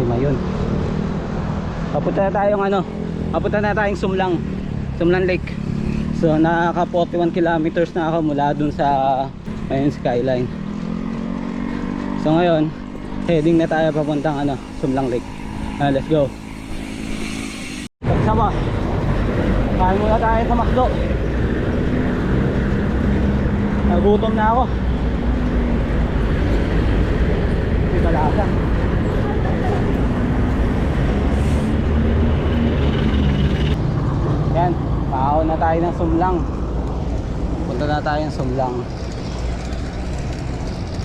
Mayon. Papunta na tayong papunta na tayong Sumlang Lake. So nakaka 41 kilometers na ako mula dun sa Mayon skyline. So ngayon heading na tayo papuntang Sumlang Lake. Let's go. Sama, kain muna tayo sa McDo. Nagutom na ako. Hindi malasa. Yan, paahon na tayo ng Sumlang. Punta na tayo ng Sumlang.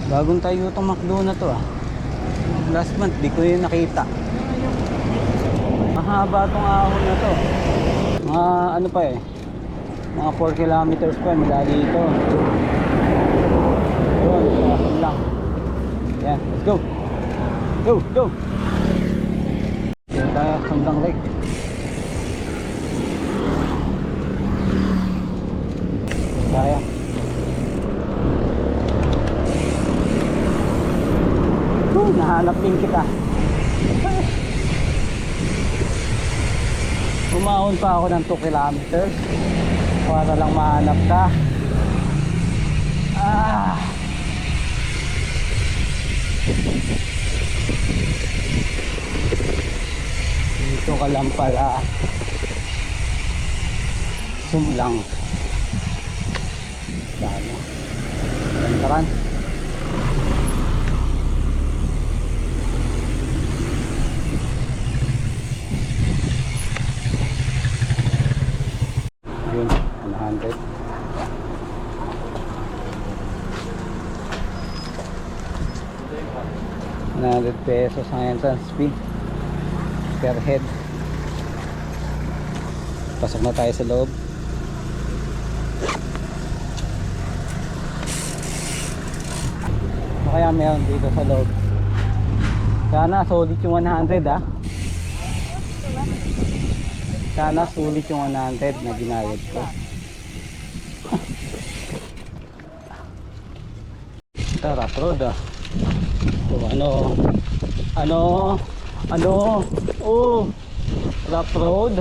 Bagong tayo itong McDo na to Last month di ko yun nakita. Mahaba itong ahon na to. Mga pa mga 4 kilometers pa mula dito. Yun, Sumlang. Yan, let's go. Go. Yan tayo, Sumlang Lake. Tayo. Nahanap din kita. Umahon pa ako ng 2 kilometers para lang mahanap ka. Dito ka lang pala. Sumlang. Dami. Lantaran. Yun, 100. ₱100 ang entrance fee per head. Pasok na tayo sa loob. Ano kaya meron dito sa loob? Sana solid yung 100 Sana sulit yung 100 na ginayad ko. Tara, road So, rough road.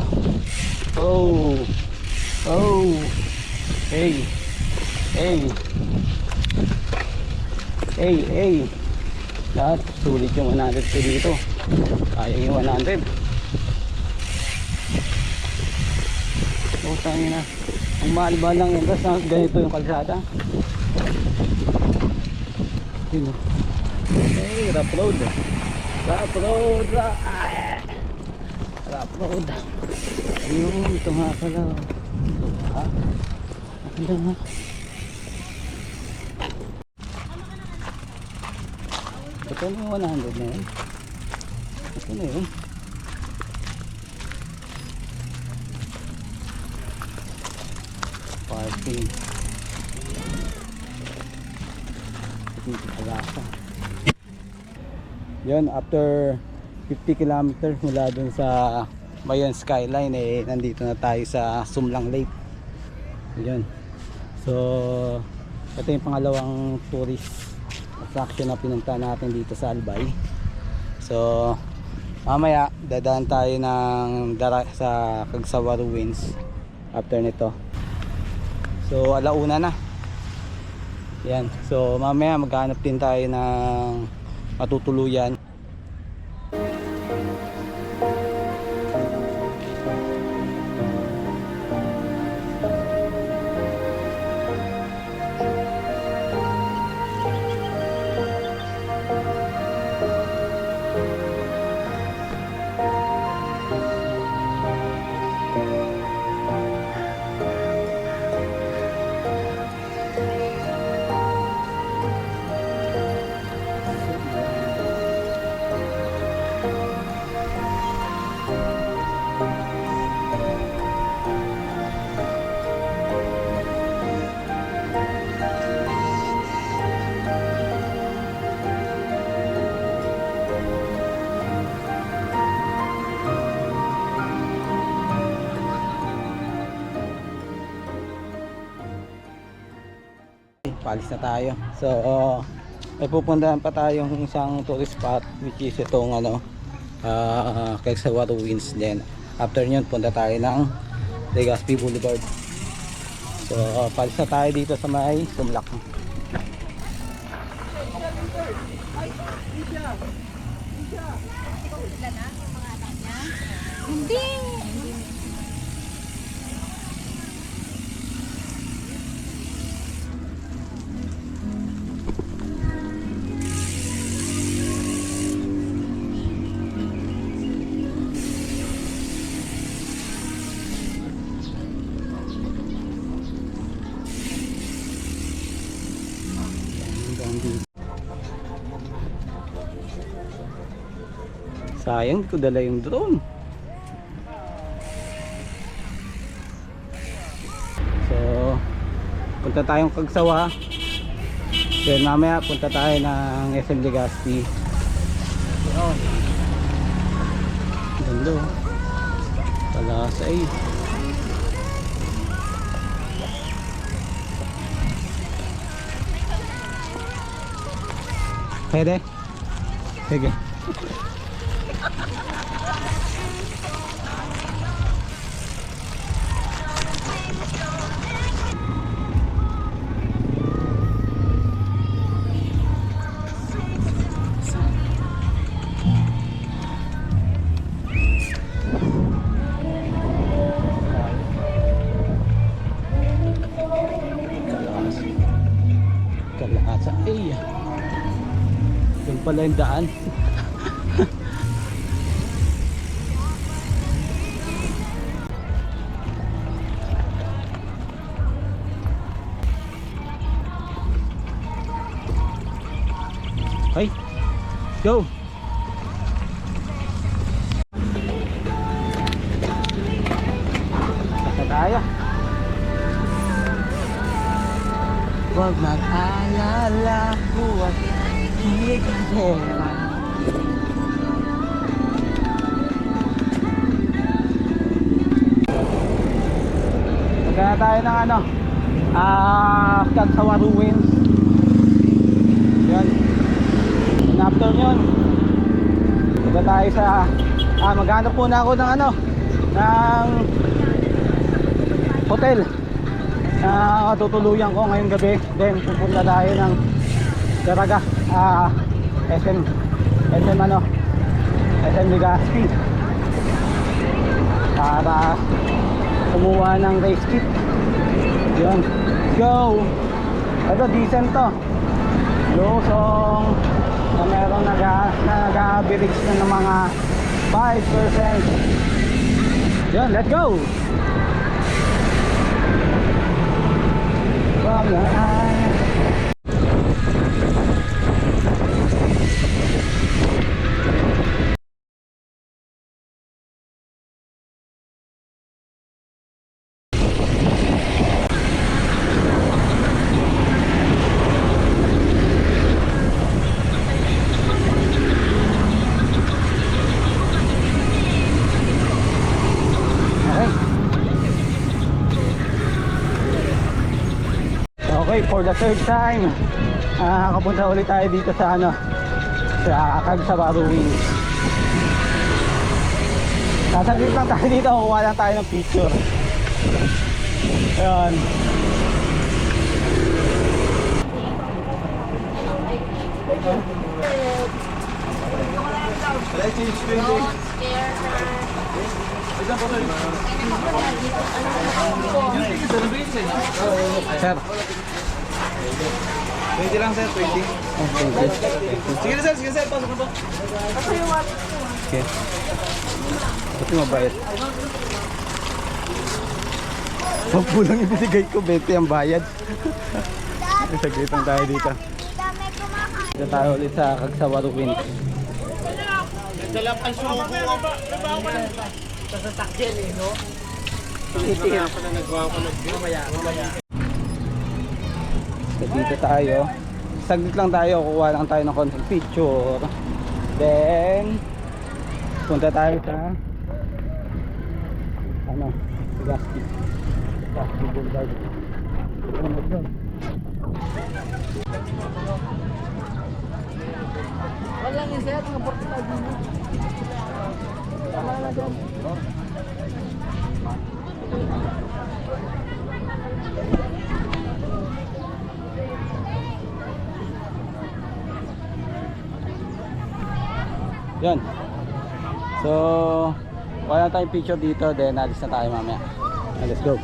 Hey. Lahat sulit yung 100 ko dito. Kaya yung 100. Tangin na. Ang mahal-mahal lang yun. Tapos ganito yung kalsada. Yun. Hey, rough road. Ayun, ito nga pala. Ang ganda nga. Ito na yung 100 na yun. Ito na yun. Parking. Dito pala ka. Yun, after 50 kilometers mula dun sa Mayon skyline nandito na tayo sa Sumlang Lake. Yun. So ito yung pangalawang tourist attraction na pinunta natin dito sa Albay. So mamaya dadaan tayo sa Cagsawa Ruins after nito. So alauna na. Yan. So mamaya maghanap din tayo ng matutuluyan. Palis na tayo. So may pupuntahan pa tayong isang tourist spot which is itong Cagsawa Ruins. Then after nyon punta tayo ng Legazpi Boulevard. So palisa tayo dito sa may Sumlak. Hindi. Sayang ko dala yung drone. So punta tayong Cagsawa. Then mamaya punta tayo ng SM Legazpi. Ganda oh. Palasay. Pwede? Sige. Kalahasa. Ay. Doon pala yung daan. Hey, go. Basta tayo. Huwag mag-alala, huwag higitera. Magkana tayo ng ano, Cagsawa Ruins. Yan. And after nyon, punta tayo sa maghanap po na ako ng ano, ng hotel na tutuluyan ko ngayong gabi. Then pupunta tayo ng Daraga, SM ano, SM Legazpi para kumuha ng race kit. Yun, go. Ito decent to, Lusong na meron nag-average na ng mga 5%. Yun, let's go. Okay, for the third time, kapunta ulit tayo dito sa ano, sa Cagsawa Ruins. Sasaglit lang tayo dito, kukuha lang tayo ng picture. Ayun. Sir, 20 lang sir, 20. Sige na sir, pasok na po. okay. Ito mabayad. Huwag po lang ibinigay ko, 20 ang bayad. Saglit lang tayo dito. Dito tayo ulit sa Cagsawa Ruins. Dalap ang subo. Sa takyan eh, no? Itim. Nagbawa ko mamaya. So dito tayo. Saglit lang tayo, kukuha lang tayo ng konting picture. Then punta tayo sa ano, Legazpi Boulevard. Wala ni sir, mga portala din. Yan. So, wala tayong picture dito, then alis na tayo mamaya. Let's go.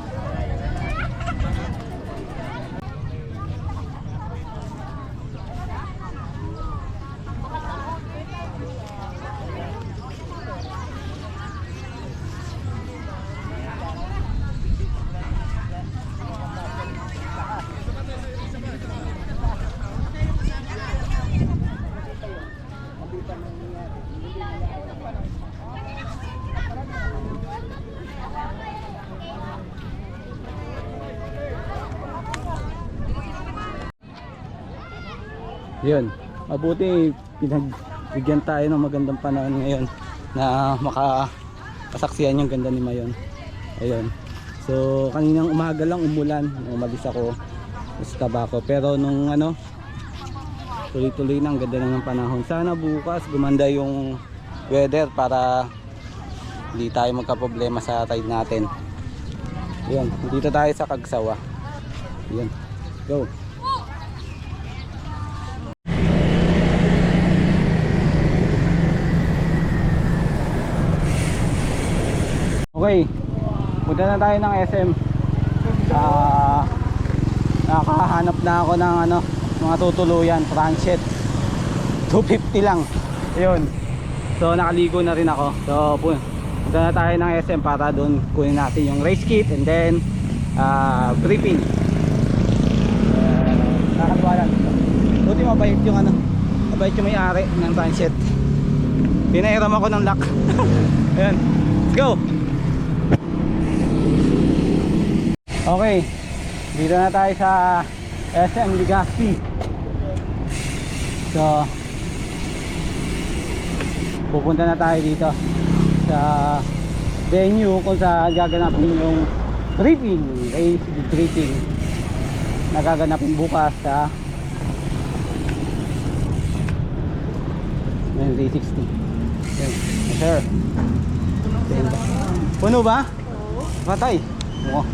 Yun, mabuti pinagbigyan tayo ng magandang panahon ngayon na makasaksihan yung ganda ni Mayon. Ayun. So kaninang umaga lang umulan, umalis ako sa Tabaco, pero nung tuloy-tuloy na, ang ganda na ng panahon. Sana bukas gumanda yung weather para hindi tayo magka-problema sa tide natin. Ayun, dito tayo sa Kagsawa. Ayun. Go. Okay, punta na tayo ng SM. Nakahanap na ako ng mga tutuluyan, transit. 250 lang. Ayun. So nakaligo na rin ako. So punta na tayo ng SM para doon kunin natin yung race kit and then briefing. Nakakatuwa lang. Buti mabait yung mabait yung may-ari ng transit. Pinairam ako ng lock. Ayun. Let's go. Okay, dito na tayo sa SM Legazpi. So pupunta na tayo dito sa venue kung saan gaganapin yung briefing, race briefing na gaganapin bukas sa 360. Yes sir. Puno ba? Patay. Oo.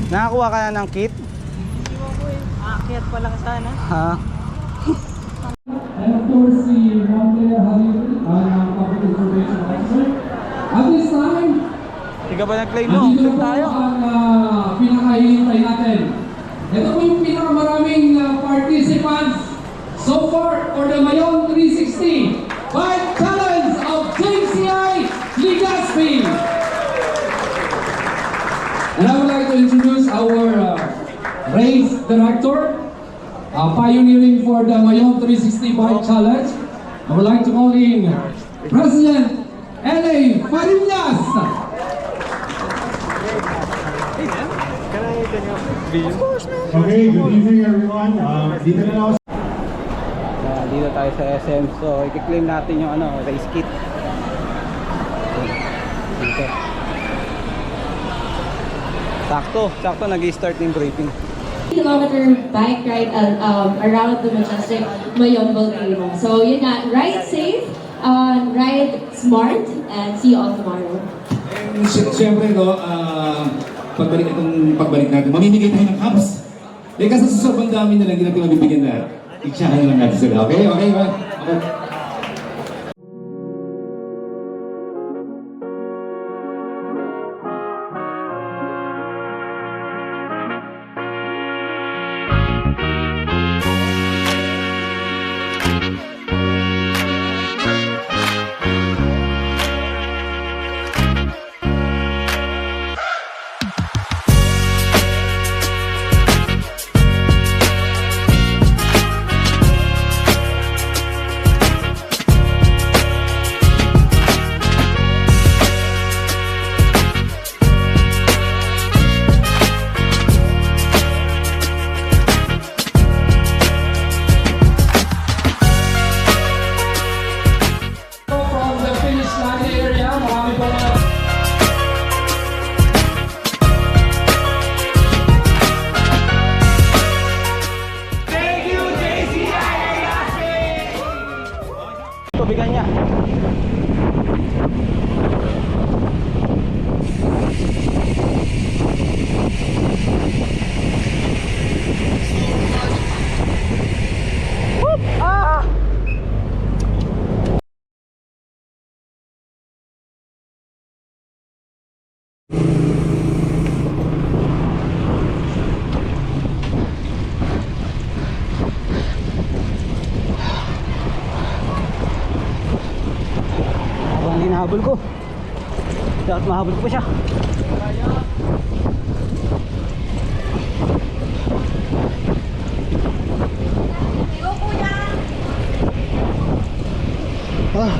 Nakakuha ka na ng kit? Aakyat pa lang sana. Ha? And of course, si Monte Hariri, ang Public Information Officer. At this time, Hindi ka ba nag-claim mo? andito Claim po tayo. ang pinakahihintay natin. Ito po yung pinakamaraming participants so far for the Mayon 360 Bike Challenge of JCI Legazpi. And I would like to introduce our race director, pioneering for the Mayon 360 Bike Challenge. I would like to call in President L.A. Farinhas. Okay, good evening everyone. Dito na ako Dito tayo sa SM. So i-claim natin yung race kit. Dito. Sakto nag-i-start ng briefing. Kilometer bike ride around the majestic Mayon volcano. So yun nga, ride safe, ride smart, and see you all tomorrow. Siyempre, pagbalik natin, mamimigay tayo ng cups. Kasi sa sobrang dami na lang, hindi natin mabibigyan na. I-tsahan lang natin sila. Okay? From the finish line area, marami po mga Tubigan niya. hinahabol ko. Dapat mahabol ko pa siya. Ah.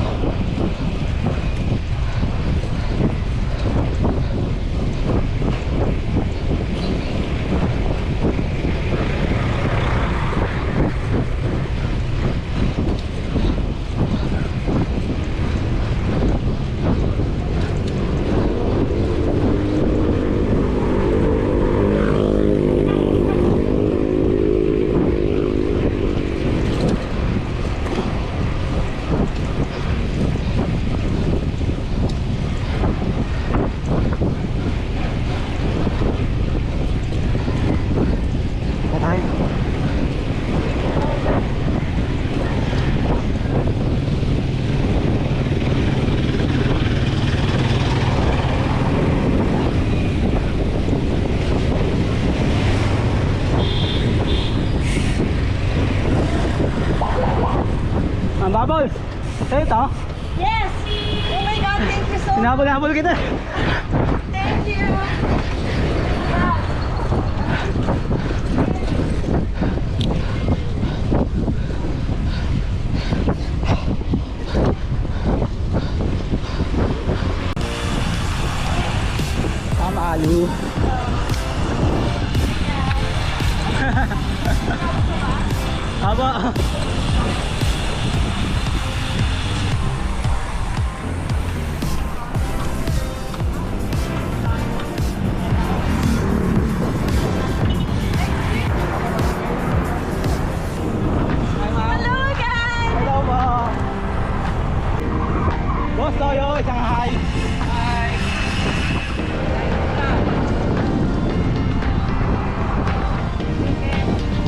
Ang babol! Sa'yo ito? Yes! Oh my God, thank you so much. Sinabol-habol kita. Thank you. Alu. Haba. Hello guys! Hello po. Boss Toyo, isang hi.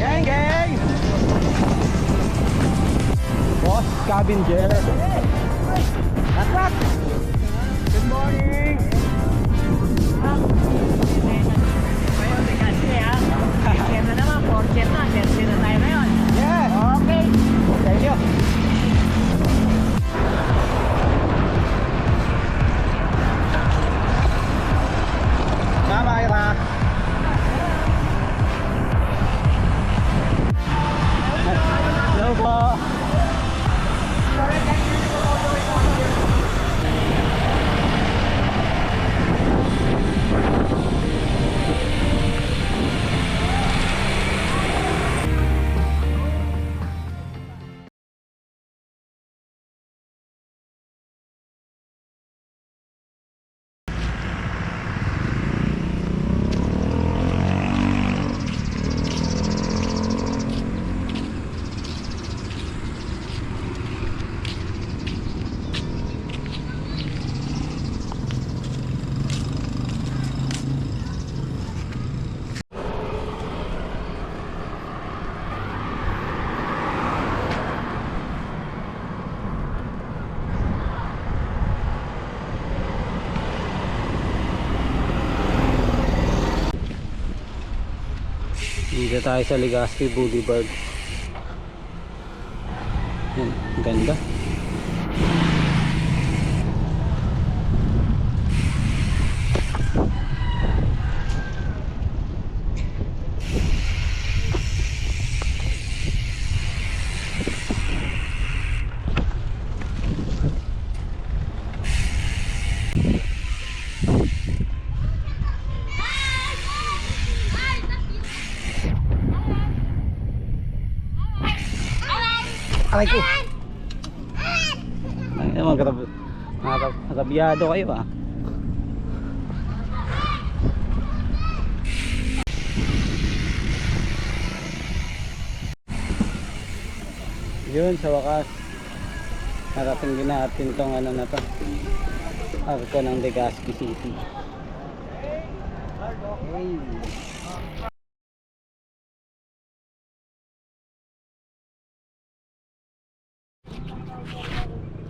Gang, gang! Boss Scavenger. Rat! Good morning! Yeah! Okay! Thank you! Tama, Ira! Hello po! Dito tayo sa Legazpi Boulevard. Yan, ganda. Aray ko! Ay, magkatabyado kayo ah. Yun, sa wakas narating din natin tong ano na to, arko ng Legazpi City. Okay.